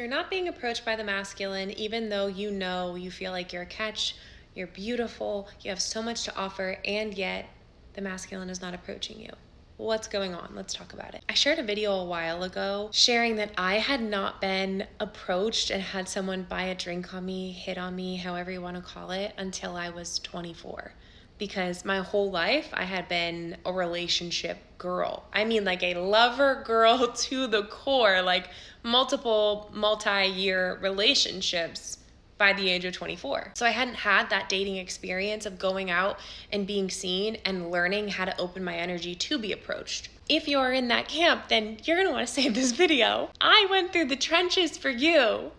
you're not being approached by the masculine, even though you feel like you're a catch, you're beautiful, you have so much to offer, and yet the masculine is not approaching you. What's going on? Let's talk about it. I shared a video a while ago sharing that I had not been approached and had someone buy a drink on me, hit on me, however you want to call it, until I was 24. Because my whole life I had been a relationship girl. I mean, like a lover girl to the core, like multiple multi-year relationships by the age of 24. So I hadn't had that dating experience of going out and being seen and learning how to open my energy to be approached. If you're in that camp, then you're gonna wanna save this video. I went through the trenches for you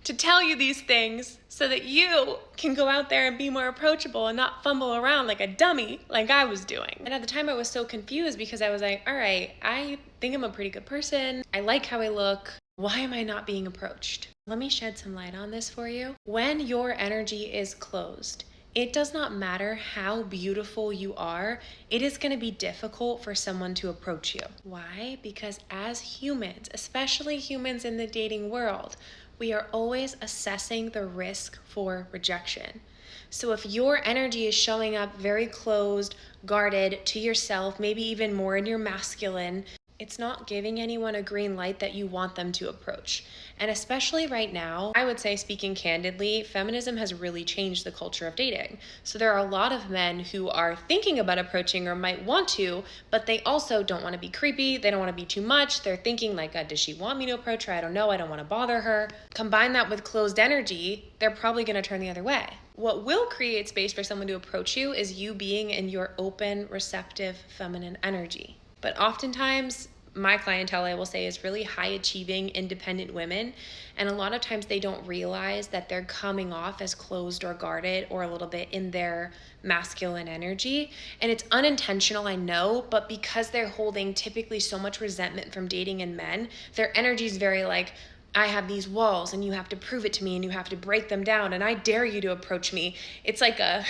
to tell you these things so that you can go out there and be more approachable and not fumble around like a dummy like I was doing. And at the time I was so confused because I was like, all right, I think I'm a pretty good person. I like how I look. Why am I not being approached? Let me shed some light on this for you. When your energy is closed, it does not matter how beautiful you are, it is going to be difficult for someone to approach you. Why? Because as humans, especially humans in the dating world, we are always assessing the risk for rejection. So if your energy is showing up very closed, guarded to yourself, maybe even more in your masculine, it's not giving anyone a green light that you want them to approach. And especially right now, I would say, speaking candidly, feminism has really changed the culture of dating. So there are a lot of men who are thinking about approaching or might want to, but they also don't want to be creepy. They don't want to be too much. They're thinking like, does she want me to approach her? I don't know. I don't want to bother her. Combine that with closed energy, they're probably going to turn the other way. What will create space for someone to approach you is you being in your open, receptive, feminine energy. But oftentimes, my clientele, I will say, is really high achieving, independent women. And a lot of times they don't realize that they're coming off as closed or guarded or a little bit in their masculine energy. And it's unintentional, I know, but because they're holding typically so much resentment from dating in men, their energy is very like, I have these walls and you have to prove it to me and you have to break them down and I dare you to approach me. It's like a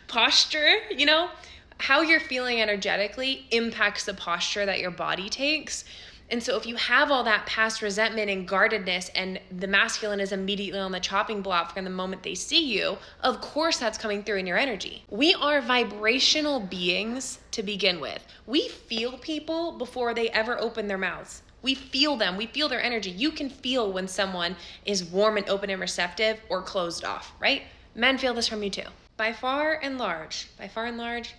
posture, you know? How you're feeling energetically impacts the posture that your body takes. And so if you have all that past resentment and guardedness and the masculine is immediately on the chopping block from the moment they see you, of course that's coming through in your energy. We are vibrational beings to begin with. We feel people before they ever open their mouths. We feel them, we feel their energy. You can feel when someone is warm and open and receptive or closed off, right? Men feel this from you too. By far and large,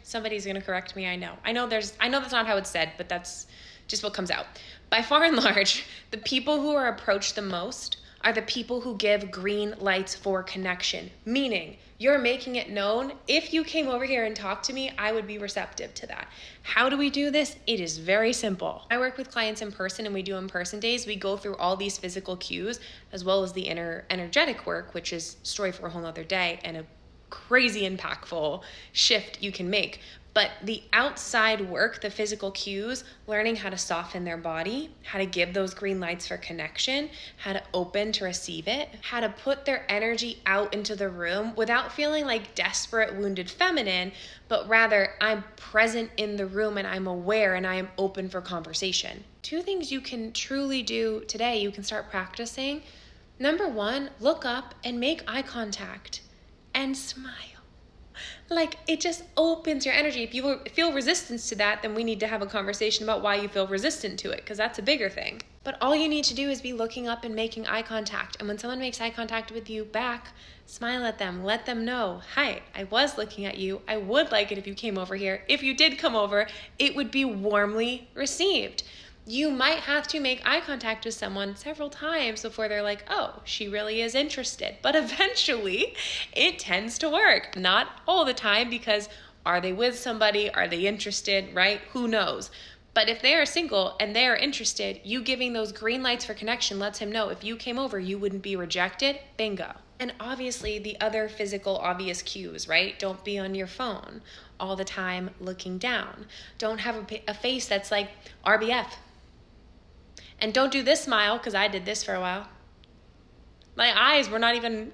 somebody's gonna correct me, I know that's not how it's said, but that's just what comes out. By far and large, the people who are approached the most are the people who give green lights for connection, meaning you're making it known, if you came over here and talked to me, I would be receptive to that. How do we do this? It is very simple. I work with clients in person and we do in-person days. We go through all these physical cues as well as the inner energetic work, which is story for a whole nother day and a crazy impactful shift you can make. But the outside work, the physical cues, learning how to soften their body, how to give those green lights for connection, how to open to receive it, how to put their energy out into the room without feeling like desperate, wounded feminine, but rather I'm present in the room and I'm aware and I am open for conversation. 2 things you can truly do today, you can start practicing. Number 1, look up and make eye contact. And smile. Like, it just opens your energy. If you feel resistance to that, then we need to have a conversation about why you feel resistant to it, because that's a bigger thing. But all you need to do is be looking up and making eye contact. And when someone makes eye contact with you back, smile at them. Let them know, hi, I was looking at you. I would like it if you came over here. If you did come over, it would be warmly received. You might have to make eye contact with someone several times before they're like, oh, she really is interested. But eventually, it tends to work. Not all the time, because are they with somebody? Are they interested, right? Who knows? But if they are single and they are interested, you giving those green lights for connection lets him know if you came over, you wouldn't be rejected. Bingo. And obviously the other physical obvious cues, right? Don't be on your phone all the time looking down. Don't have a face that's like RBF. And don't do this smile, because I did this for a while. My eyes were not even,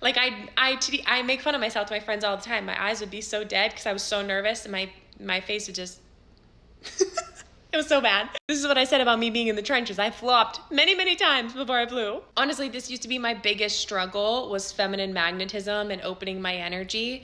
like I make fun of myself to my friends all the time. My eyes would be so dead because I was so nervous and my face would just, It was so bad. This is what I said about me being in the trenches. I flopped many, many times before I flew. Honestly, this used to be my biggest struggle, was feminine magnetism and opening my energy.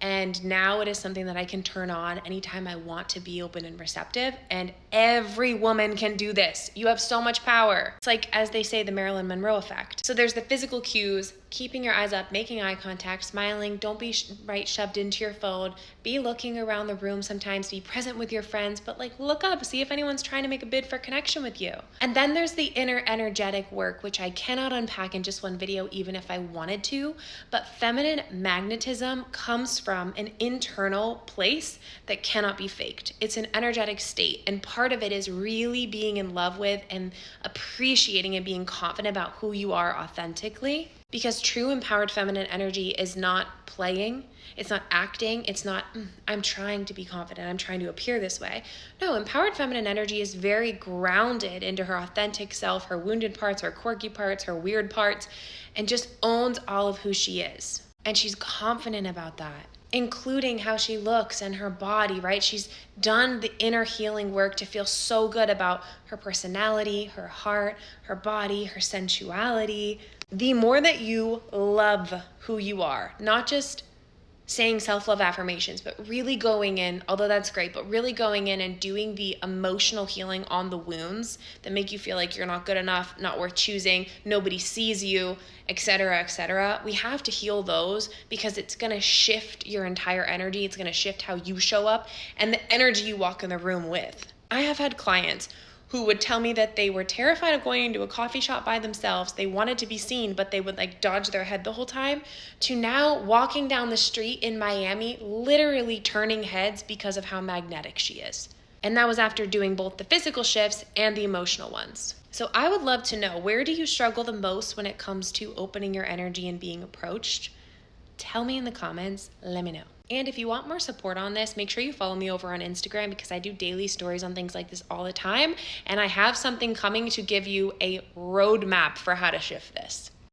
And now it is something that I can turn on anytime I want to be open and receptive. And every woman can do this. You have so much power. It's like, as they say, the Marilyn Monroe effect. So there's the physical cues, keeping your eyes up, making eye contact, smiling, don't be shoved into your phone, be looking around the room sometimes, be present with your friends, but like look up, see if anyone's trying to make a bid for connection with you. And then there's the inner energetic work, which I cannot unpack in just one video, even if I wanted to, but feminine magnetism comes from an internal place that cannot be faked. It's an energetic state, and part of it is really being in love with and appreciating and being confident about who you are authentically. Because true empowered feminine energy is not playing, it's not acting, it's not, I'm trying to be confident, I'm trying to appear this way. No, empowered feminine energy is very grounded into her authentic self, her wounded parts, her quirky parts, her weird parts, and just owns all of who she is. And she's confident about that, including how she looks and her body, right? She's done the inner healing work to feel so good about her personality, her heart, her body, her sensuality. The more that you love who you are, not just saying self-love affirmations, but really going in, although that's great, but really going in and doing the emotional healing on the wounds that make you feel like you're not good enough, not worth choosing, nobody sees you, etc., etc. We have to heal those because it's going to shift your entire energy. It's going to shift how you show up and the energy you walk in the room with. I have had clients who would tell me that they were terrified of going into a coffee shop by themselves. They wanted to be seen, but they would like dodge their head the whole time, to now walking down the street in Miami, literally turning heads because of how magnetic she is. And that was after doing both the physical shifts and the emotional ones. So I would love to know, where do you struggle the most when it comes to opening your energy and being approached? Tell me in the comments, let me know. And if you want more support on this, make sure you follow me over on Instagram, because I do daily stories on things like this all the time. And I have something coming to give you a roadmap for how to shift this.